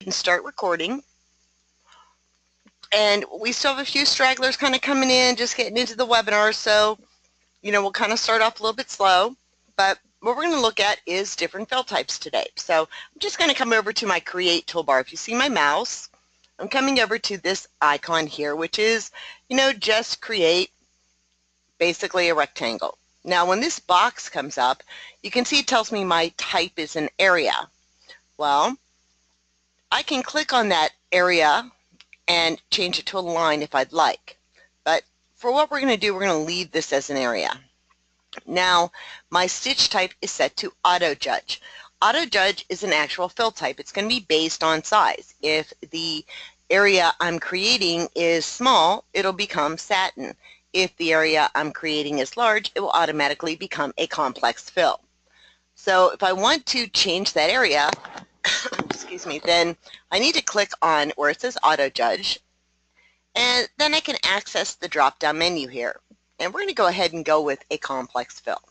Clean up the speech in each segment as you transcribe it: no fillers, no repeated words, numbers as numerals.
And start recording. And we still have a few stragglers kind of coming in, just getting into the webinar, so we'll kind of start off a little bit slow. But what we're going to look at is different fill types today. So I'm just going to come over to my Create toolbar. If you see my mouse, I'm coming over to this icon here, which is, just create basically a rectangle. Now when this box comes up, you can see it tells me my type is an area. Well, I can click on that area and change it to a line if I'd like. But for what we're going to do, we're going to leave this as an area. Now, my stitch type is set to Auto Judge. Auto Judge is an actual fill type. It's going to be based on size. If the area I'm creating is small, it'll become satin. If the area I'm creating is large, it will automatically become a complex fill. So if I want to change that area, excuse me, then I need to click on where it says Auto Judge, and then I can access the drop-down menu here. And we're going to go ahead and go with a complex fill.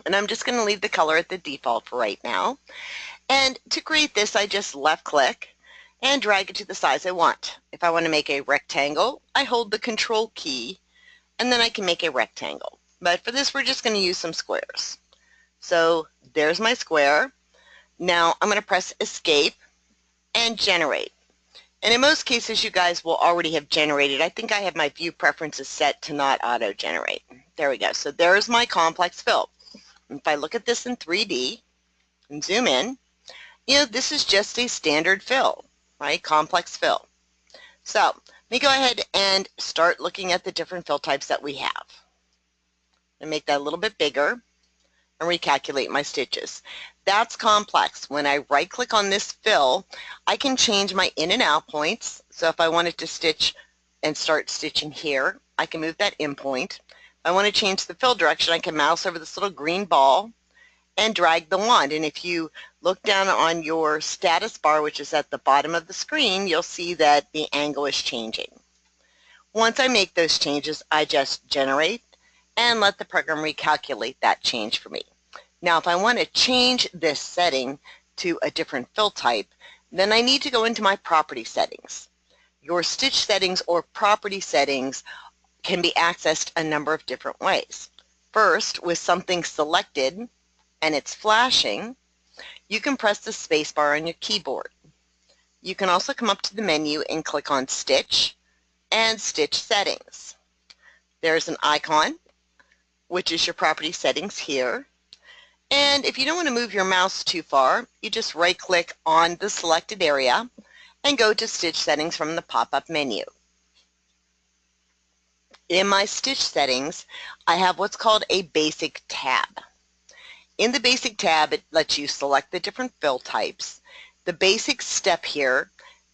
And I'm just going to leave the color at the default for right now. And to create this, I just left-click and drag it to the size I want. If I want to make a rectangle, I hold the Control key, and then I can make a rectangle. But for this, we're just going to use some squares. So there's my square. Now I'm going to press Escape and Generate. And in most cases, you guys will already have generated. I think I have my view preferences set to not auto-generate. There we go. So there's my complex fill. If I look at this in 3D and zoom in, this is just a standard fill, right? Complex fill. So let me go ahead and start looking at the different fill types that we have. And make that a little bit bigger and recalculate my stitches. That's complex. When I right-click on this fill, I can change my in and out points. So if I wanted to stitch and start stitching here, I can move that in point. If I want to change the fill direction, I can mouse over this little green ball and drag the wand. And if you look down on your status bar, which is at the bottom of the screen, you'll see that the angle is changing. Once I make those changes, I just generate and let the program recalculate that change for me. Now, if I want to change this setting to a different fill type, then I need to go into my property settings. Your stitch settings or property settings can be accessed a number of different ways. First, with something selected and it's flashing, you can press the space bar on your keyboard. You can also come up to the menu and click on Stitch and Stitch Settings. There's an icon, which is your property settings here. And if you don't want to move your mouse too far, you just right-click on the selected area and go to Stitch Settings from the pop-up menu. In my Stitch Settings, I have what's called a Basic tab. In the Basic tab, it lets you select the different fill types. The basic step here,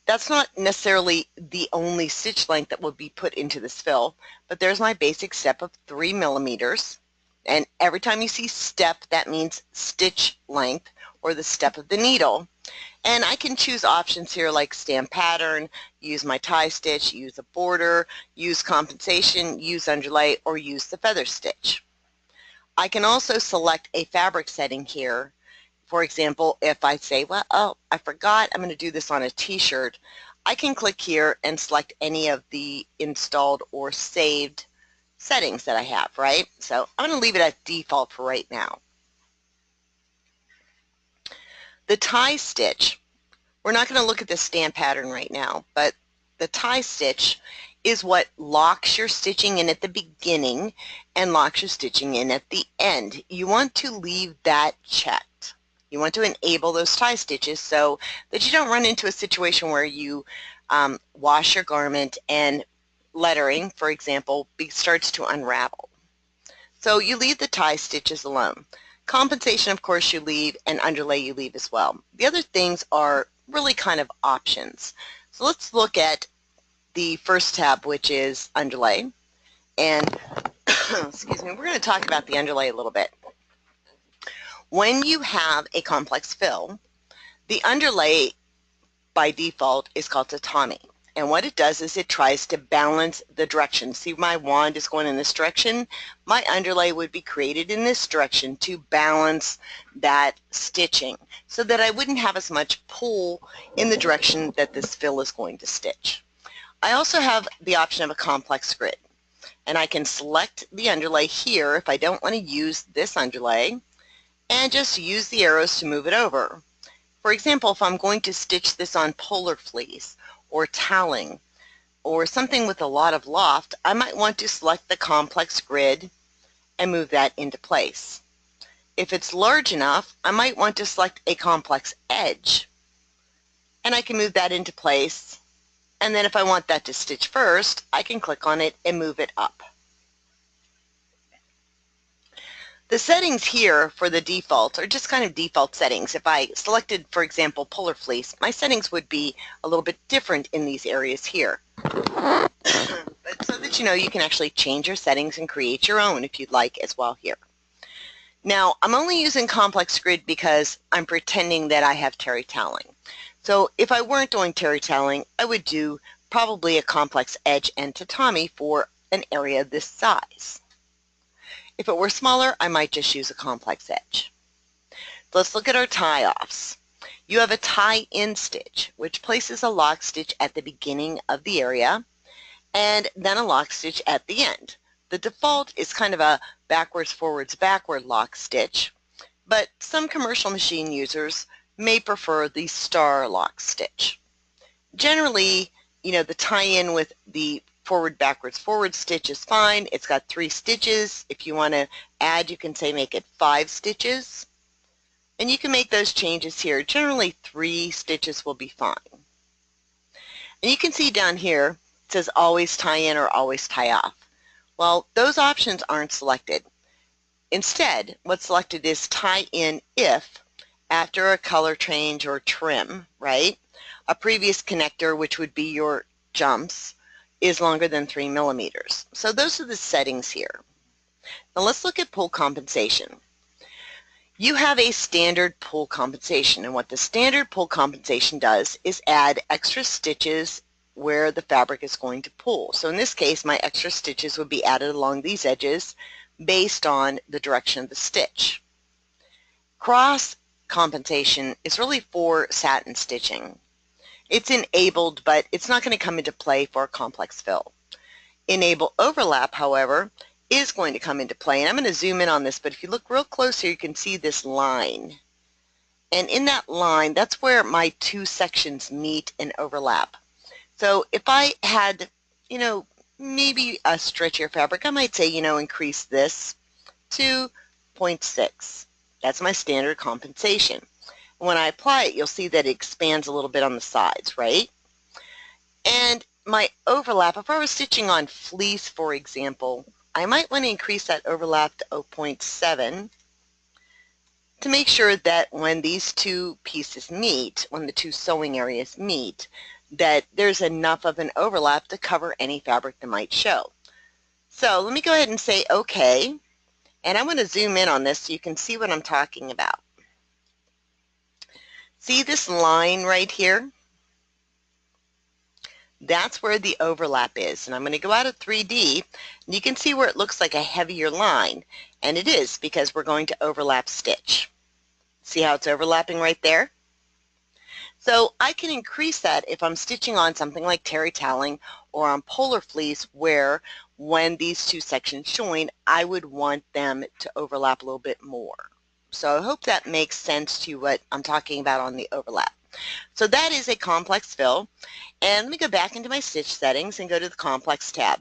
that's not necessarily the only stitch length that will be put into this fill, but there's my basic step of 3 millimeters. And every time you see step, that means stitch length or the step of the needle. And I can choose options here like stamp pattern, use my tie stitch, use a border, use compensation, use underlay, or use the feather stitch. I can also select a fabric setting here. For example, if I say, well, oh, I forgot I'm going to do this on a t-shirt, I can click here and select any of the installed or saved settings that I have, right? So I'm going to leave it at default for right now. The tie stitch, we're not going to look at the stamp pattern right now, but the tie stitch is what locks your stitching in at the beginning and locks your stitching in at the end. You want to leave that checked. You want to enable those tie stitches so that you don't run into a situation where you wash your garment and lettering, for example, starts to unravel. So you leave the tie stitches alone. Compensation, of course, you leave, and underlay you leave as well. The other things are really kind of options. So let's look at the first tab, which is underlay. And excuse me, we're going to talk about the underlay a little bit. When you have a complex fill, the underlay by default is called tatami. And what it does is it tries to balance the direction. See, my wand is going in this direction. My underlay would be created in this direction to balance that stitching so that I wouldn't have as much pull in the direction that this fill is going to stitch. I also have the option of a complex grid, and I can select the underlay here if I don't want to use this underlay and just use the arrows to move it over. For example, if I'm going to stitch this on polar fleece or toweling or something with a lot of loft, I might want to select the complex grid and move that into place. If it's large enough, I might want to select a complex edge, and I can move that into place. And then if I want that to stitch first, I can click on it and move it up. The settings here for the default are just kind of default settings. If I selected, for example, polar fleece, my settings would be a little bit different in these areas here. But so that you know, you can actually change your settings and create your own if you'd like as well here. Now, I'm only using complex grid because I'm pretending that I have terry toweling. So if I weren't doing terry toweling, I would do probably a complex edge and tatami for an area this size. If it were smaller, I might just use a complex edge. Let's look at our tie-offs. You have a tie-in stitch, which places a lock stitch at the beginning of the area and then a lock stitch at the end. The default is kind of a backwards, forwards, backward lock stitch, but some commercial machine users may prefer the star lock stitch. Generally, you know, the tie-in with the forward, backwards, forward stitch is fine. It's got 3 stitches. If you want to add, you can say make it 5 stitches. And you can make those changes here. Generally, 3 stitches will be fine. And you can see down here, it says always tie in or always tie off. Well, those options aren't selected. Instead, what's selected is tie in if, after a color change or trim, right? A previous connector, which would be your jumps, is longer than 3 millimeters. So those are the settings here. Now let's look at pull compensation. You have a standard pull compensation, and what the standard pull compensation does is add extra stitches where the fabric is going to pull. So in this case, my extra stitches would be added along these edges based on the direction of the stitch. Cross compensation is really for satin stitching. It's enabled, but it's not going to come into play for a complex fill. Enable overlap, however, is going to come into play. And I'm going to zoom in on this, but if you look real close here, you can see this line. And in that line, that's where my 2 sections meet and overlap. So if I had, you know, maybe a stretchier fabric, I might say, you know, increase this to 0.6. That's my standard compensation. When I apply it, you'll see that it expands a little bit on the sides, right? And my overlap, if I was stitching on fleece, for example, I might want to increase that overlap to 0.7 to make sure that when these 2 pieces meet, when the 2 sewing areas meet, that there's enough of an overlap to cover any fabric that might show. So let me go ahead and say OK, and I'm going to zoom in on this so you can see what I'm talking about. See this line right here? That's where the overlap is. And I'm going to go out of 3D, and you can see where it looks like a heavier line. And it is because we're going to overlap stitch. See how it's overlapping right there? So I can increase that if I'm stitching on something like terry toweling or on polar fleece, where when these 2 sections join, I would want them to overlap a little bit more. So I hope that makes sense to you what I'm talking about on the overlap. So that is a complex fill. And let me go back into my stitch settings and go to the complex tab.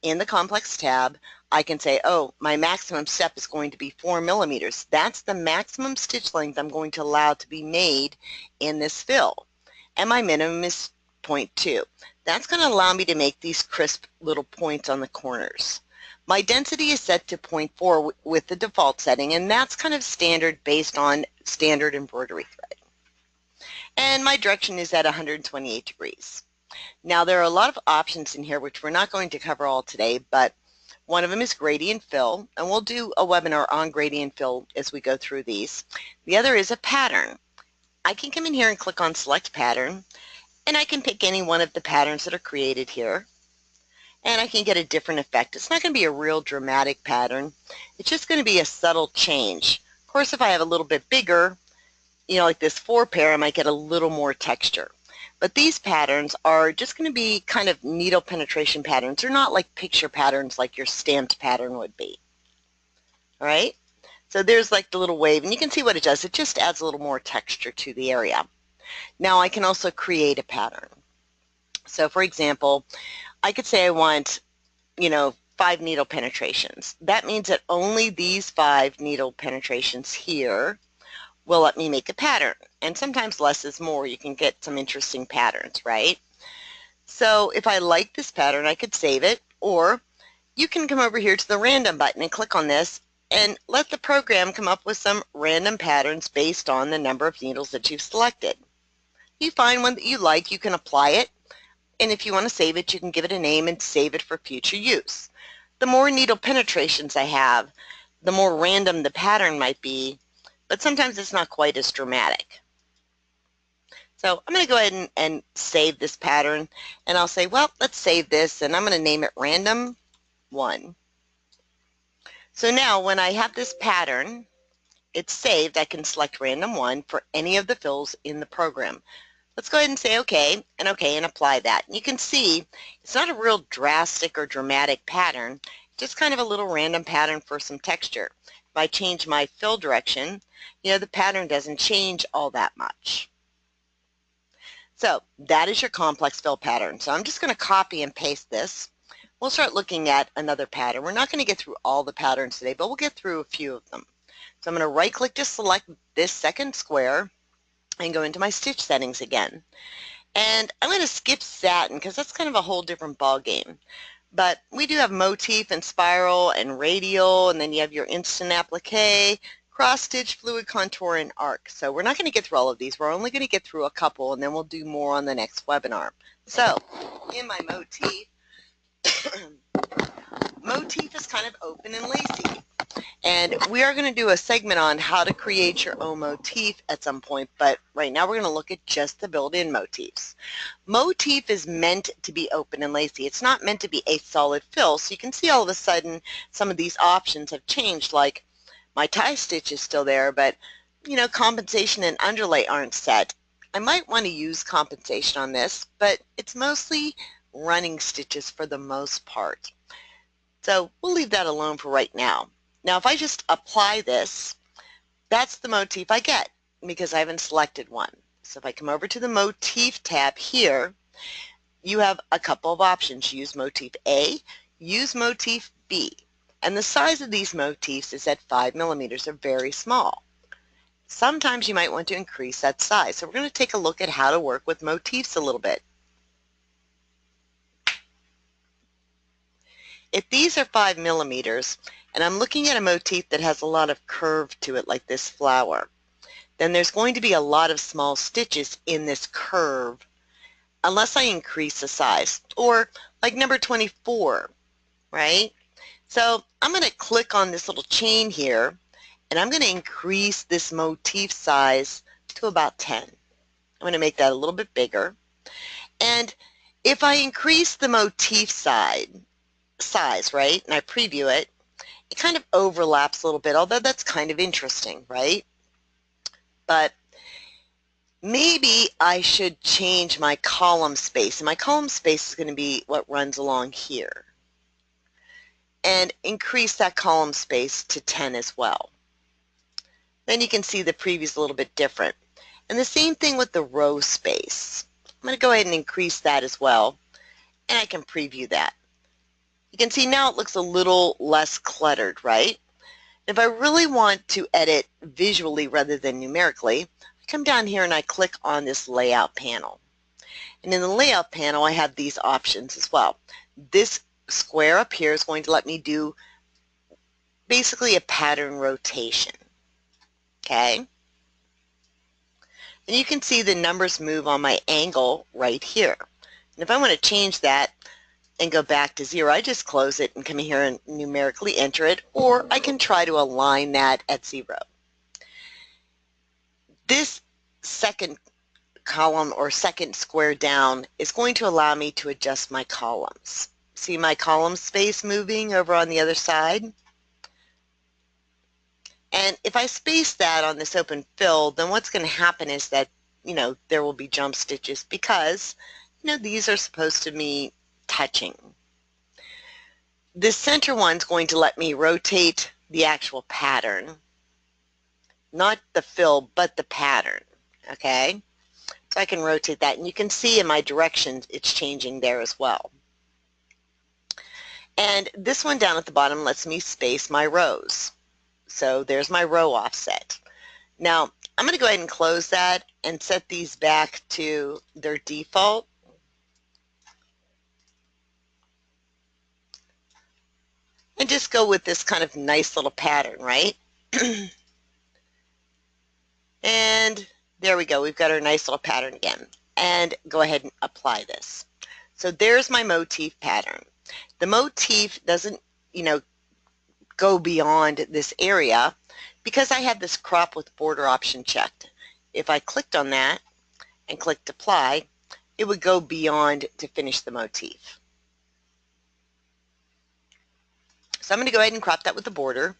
In the complex tab, I can say, oh, my maximum step is going to be 4 millimeters. That's the maximum stitch length I'm going to allow to be made in this fill. And my minimum is 0.2. That's going to allow me to make these crisp little points on the corners. My density is set to 0.4 with the default setting, and that's kind of standard based on standard embroidery thread. And my direction is at 128 degrees. Now there are a lot of options in here which we're not going to cover all today, but one of them is gradient fill, and we'll do a webinar on gradient fill as we go through these. The other is a pattern. I can come in here and click on select pattern, And I can pick any one of the patterns that are created here, and I can get a different effect. It's not going to be a real dramatic pattern. It's just going to be a subtle change. Of course, if I have a little bit bigger, like this 4-pair, I might get a little more texture. But these patterns are just going to be kind of needle penetration patterns. They're not like picture patterns like your stamped pattern would be. All right? So there's like the little wave, and you can see what it does. It just adds a little more texture to the area. Now I can also create a pattern. So for example, I could say I want, 5 needle penetrations. That means that only these 5 needle penetrations here will let me make a pattern. And sometimes less is more. You can get some interesting patterns, right? So if I like this pattern, I could save it, or you can come over here to the random button and click on this and let the program come up with some random patterns based on the number of needles that you've selected. If you find one that you like, you can apply it, and if you want to save it, you can give it a name and save it for future use. The more needle penetrations I have, the more random the pattern might be, but sometimes it's not quite as dramatic. So I'm going to go ahead and save this pattern, and I'll say, well, let's save this, and I'm going to name it Random 1. So now when I have this pattern, it's saved. I can select Random 1 for any of the fills in the program. Let's go ahead and say OK, and apply that. And you can see it's not a real drastic or dramatic pattern, just kind of a little random pattern for some texture. If I change my fill direction, the pattern doesn't change all that much. So that is your complex fill pattern. So I'm just going to copy and paste this. We'll start looking at another pattern. We're not going to get through all the patterns today, but we'll get through a few of them. So I'm going to right-click to select this second square and go into my stitch settings again. And I'm going to skip satin because that's kind of a whole different ball game. But we do have motif and spiral and radial, and then you have your instant applique, cross stitch, fluid contour, and arc. So we're not going to get through all of these. We're only going to get through a couple, and then we'll do more on the next webinar. So in my motif, motif is kind of open and lacy. And we are going to do a segment on how to create your own motif at some point, but right now we're going to look at just the built-in motifs. Motif is meant to be open and lacy. It's not meant to be a solid fill, so you can see all of a sudden some of these options have changed, like my tie stitch is still there, but compensation and underlay aren't set. I might want to use compensation on this, but it's mostly running stitches for the most part. So we'll leave that alone for right now. Now if I just apply this, that's the motif I get because I haven't selected one. So if I come over to the Motif tab here, you have a couple of options. Use Motif A, use Motif B. And the size of these motifs is at 5 millimeters. They're very small. Sometimes you might want to increase that size. So we're going to take a look at how to work with motifs a little bit. If these are 5 millimeters, and I'm looking at a motif that has a lot of curve to it, like this flower, then there's going to be a lot of small stitches in this curve unless I increase the size, or like number 24, right? So I'm going to click on this little chain here, and I'm going to increase this motif size to about 10. I'm going to make that a little bit bigger. And if I increase the motif size, right, and I preview it, it kind of overlaps a little bit, although that's kind of interesting, right? But maybe I should change my column space, and my column space is going to be what runs along here, and increase that column space to 10 as well. Then you can see the preview's a little bit different. And the same thing with the row space. I'm going to go ahead and increase that as well, and I can preview that. You can see now it looks a little less cluttered, right? If I really want to edit visually rather than numerically, I come down here and I click on this layout panel. And in the layout panel, I have these options as well. This square up here is going to let me do basically a pattern rotation. Okay? And you can see the numbers move on my angle right here. And if I want to change that and go back to 0, I just close it and come here and numerically enter it, or I can try to align that at 0. This second column or second square down is going to allow me to adjust my columns. See my column space moving over on the other side? And if I space that on this open fill, then what's going to happen is that, there will be jump stitches because, these are supposed to be touching. This center one's going to let me rotate the actual pattern, not the fill, but the pattern, okay? So I can rotate that, and you can see in my directions it's changing there as well. And this one down at the bottom lets me space my rows. So there's my row offset. Now I'm going to go ahead and close that and set these back to their default. And just go with this kind of nice little pattern, right? And there we go. We've got our nice little pattern again. And go ahead and apply this. So there's my motif pattern. The motif doesn't, go beyond this area because I have this crop with border option checked. If I clicked on that and clicked apply, it would go beyond to finish the motif. So I'm going to go ahead and crop that with the border.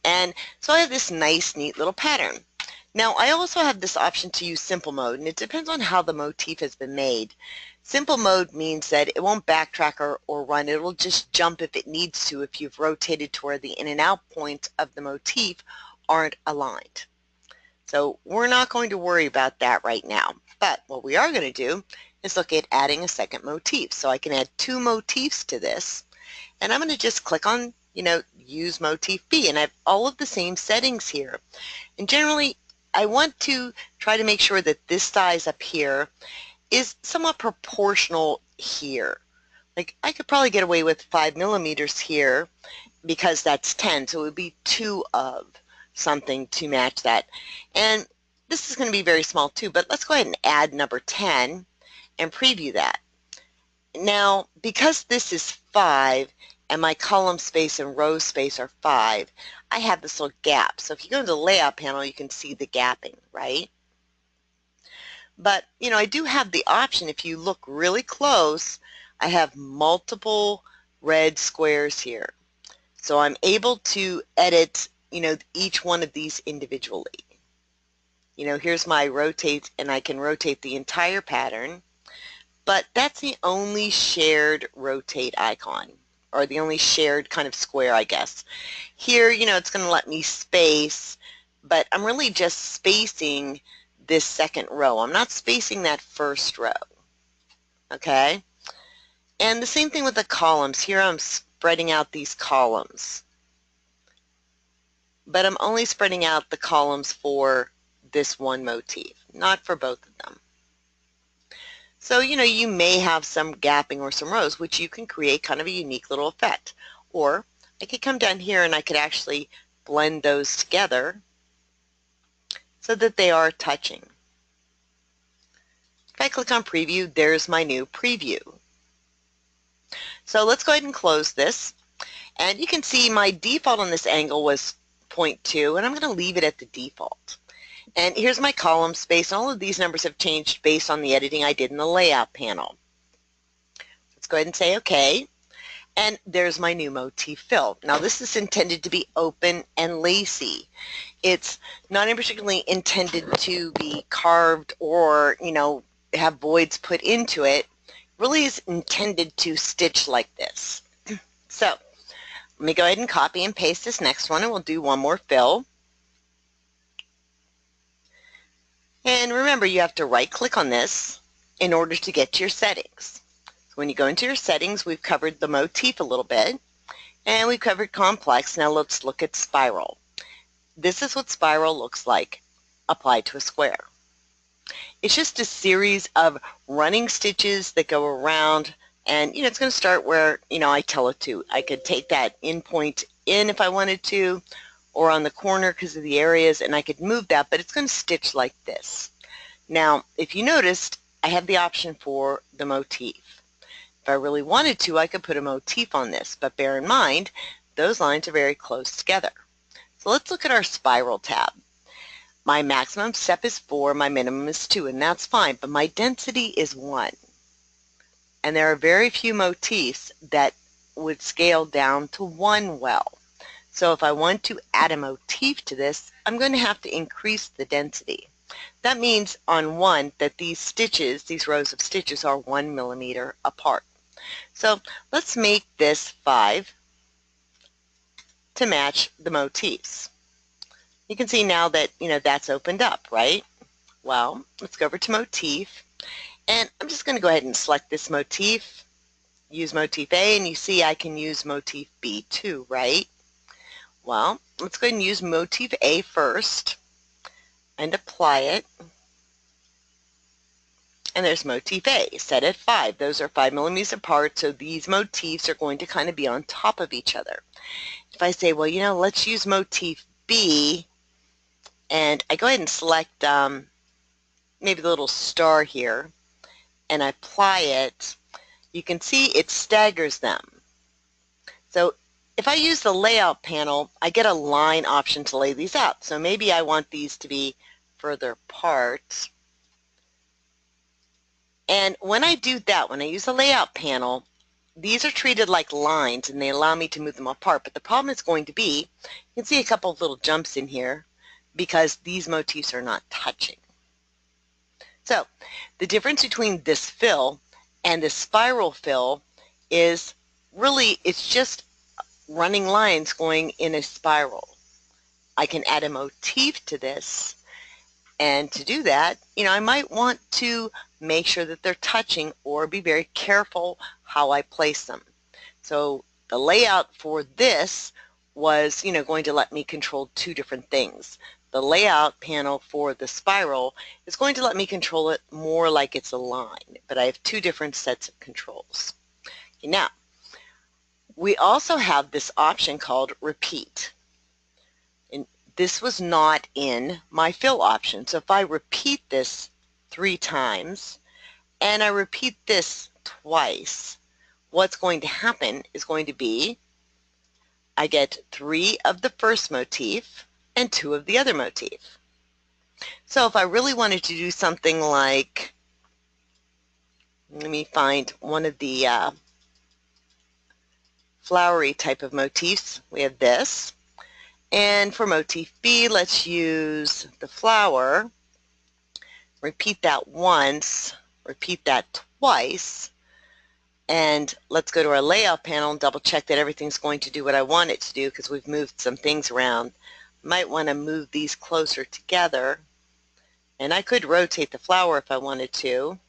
And so I have this nice, neat little pattern. Now I also have this option to use simple mode, and it depends on how the motif has been made. Simple mode means that it won't backtrack or run. It will just jump if it needs to if you've rotated to where the in and out points of the motif aren't aligned. So we're not going to worry about that right now. But what we are going to do is look at adding a second motif. So I can add 2 motifs to this. And I'm going to just click on, use motif B. And I have all of the same settings here. And generally, I want to try to make sure that this size up here is somewhat proportional here. Like I could probably get away with 5 millimeters here because that's 10, so it would be 2 of something to match that. And this is going to be very small too, but let's go ahead and add number 10 and preview that. Now, because this is 5 and my column space and row space are 5, I have this little gap. So if you go to the layout panel, you can see the gapping, right? But, I do have the option, if you look really close, I have multiple red squares here. So I'm able to edit, each one of these individually. Here's my rotate, and I can rotate the entire pattern, but that's the only shared rotate icon, or the only shared kind of square, I guess. Here, it's going to let me space, but I'm really just spacing this second row. I'm not spacing that first row, okay? And the same thing with the columns. Here I'm spreading out these columns, but I'm only spreading out the columns for this one motif, not for both of them. So, you may have some gapping or some rows, which you can create kind of a unique little effect. Or I could come down here and I could actually blend those together so that they are touching. If I click on preview, there's my new preview. So let's go ahead and close this. And you can see my default on this angle was 0.2, and I'm going to leave it at the default. And here's my column space. All of these numbers have changed based on the editing I did in the layout panel. Let's go ahead and say OK. And there's my new motif fill. Now this is intended to be open and lacy. It's not particularly intended to be carved or, have voids put into it. It really is intended to stitch like this. So let me go ahead and copy and paste this next one, and we'll do one more fill. And remember, you have to right click on this in order to get to your settings. So when you go into your settings, we've covered the motif a little bit, and we've covered complex. Now let's look at spiral. This is what spiral looks like applied to a square. It's just a series of running stitches that go around, and it's going to start where I tell it to. I could take that in point in if I wanted to, or on the corner because of the areas, and I could move that, but it's going to stitch like this. Now, if you noticed, I have the option for the motif. If I really wanted to, I could put a motif on this, but bear in mind, those lines are very close together. So let's look at our spiral tab. My maximum step is 4, my minimum is 2, and that's fine, but my density is 1. And there are very few motifs that would scale down to 1 well. So if I want to add a motif to this, I'm going to have to increase the density. That means on 1 that these stitches, these rows of stitches, are 1 millimeter apart. So let's make this 5 to match the motifs. You can see now that, that's opened up, right? Well, let's go over to Motif, and I'm just going to go ahead and select this motif, use Motif A, and you see I can use Motif B too, right? Well, let's go ahead and use Motif A first and apply it. And there's Motif A, set at 5. Those are 5 millimeters apart, so these motifs are going to kind of be on top of each other. If I say, well, let's use Motif B, and I go ahead and select maybe the little star here, and I apply it, you can see it staggers them. So if I use the layout panel, I get a line option to lay these out. So maybe I want these to be further apart. And when I do that, when I use the layout panel, these are treated like lines and they allow me to move them apart. But the problem is going to be, you can see a couple of little jumps in here because these motifs are not touching. So the difference between this fill and this spiral fill is really, it's just running lines going in a spiral. I can add a motif to this, and to do that, I might want to make sure that they're touching or be very careful how I place them. So the layout for this was, going to let me control 2 different things. The layout panel for the spiral is going to let me control it more like it's a line, but I have 2 different sets of controls. Okay, now, we also have this option called repeat. And this was not in my fill option. So if I repeat this 3 times and I repeat this twice, what's going to happen is going to be I get 3 of the first motif and 2 of the other motif. So if I really wanted to do something like, let me find one of the flowery type of motifs. We have this. And for Motif B, let's use the flower. Repeat that once, repeat that twice, and let's go to our layout panel and double check that everything's going to do what I want it to do because we've moved some things around. Might want to move these closer together, and I could rotate the flower if I wanted to.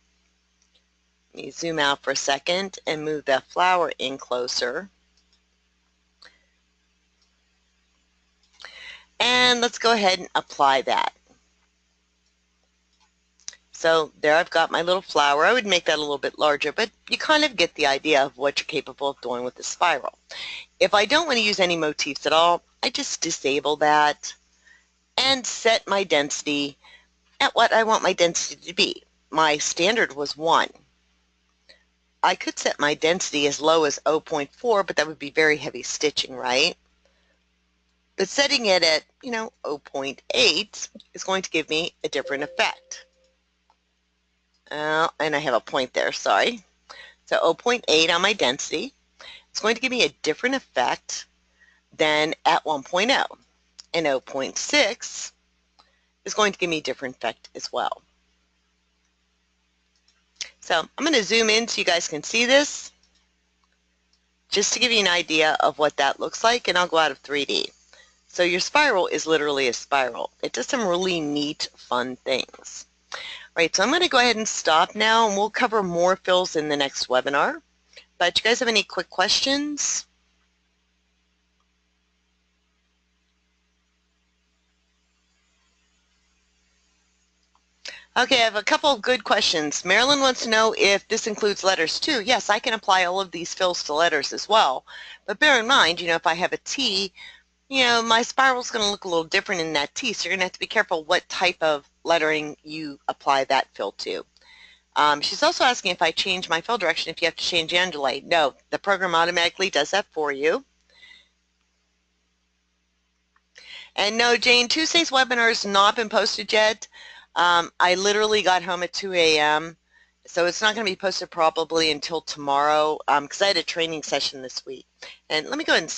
Let me zoom out for a second and move that flower in closer. And let's go ahead and apply that. So there I've got my little flower. I would make that a little bit larger, but you kind of get the idea of what you're capable of doing with the spiral. If I don't want to use any motifs at all, I just disable that and set my density at what I want my density to be. My standard was 1. I could set my density as low as 0.4, but that would be very heavy stitching, right? But setting it at, 0.8 is going to give me a different effect. And I have a point there, sorry. So 0.8 on my density. It's going to give me a different effect than at 1.0. And 0.6 is going to give me a different effect as well. So I'm going to zoom in so you guys can see this, just to give you an idea of what that looks like, and I'll go out of 3D. So your spiral is literally a spiral. It does some really neat, fun things. All right, so I'm going to go ahead and stop now, and we'll cover more fills in the next webinar. But do you guys have any quick questions? Okay, I have a couple of good questions. Marilyn wants to know if this includes letters too. Yes, I can apply all of these fills to letters as well. But bear in mind, if I have a T, my spiral is going to look a little different in that T, so you're going to have to be careful what type of lettering you apply that fill to. She's also asking if I change my fill direction, if you have to change the underlay. No, the program automatically does that for you. And no, Jane, Tuesday's webinar has not been posted yet. I literally got home at 2 a.m., so it's not going to be posted probably until tomorrow because I had a training session this week. And let me go ahead and stop.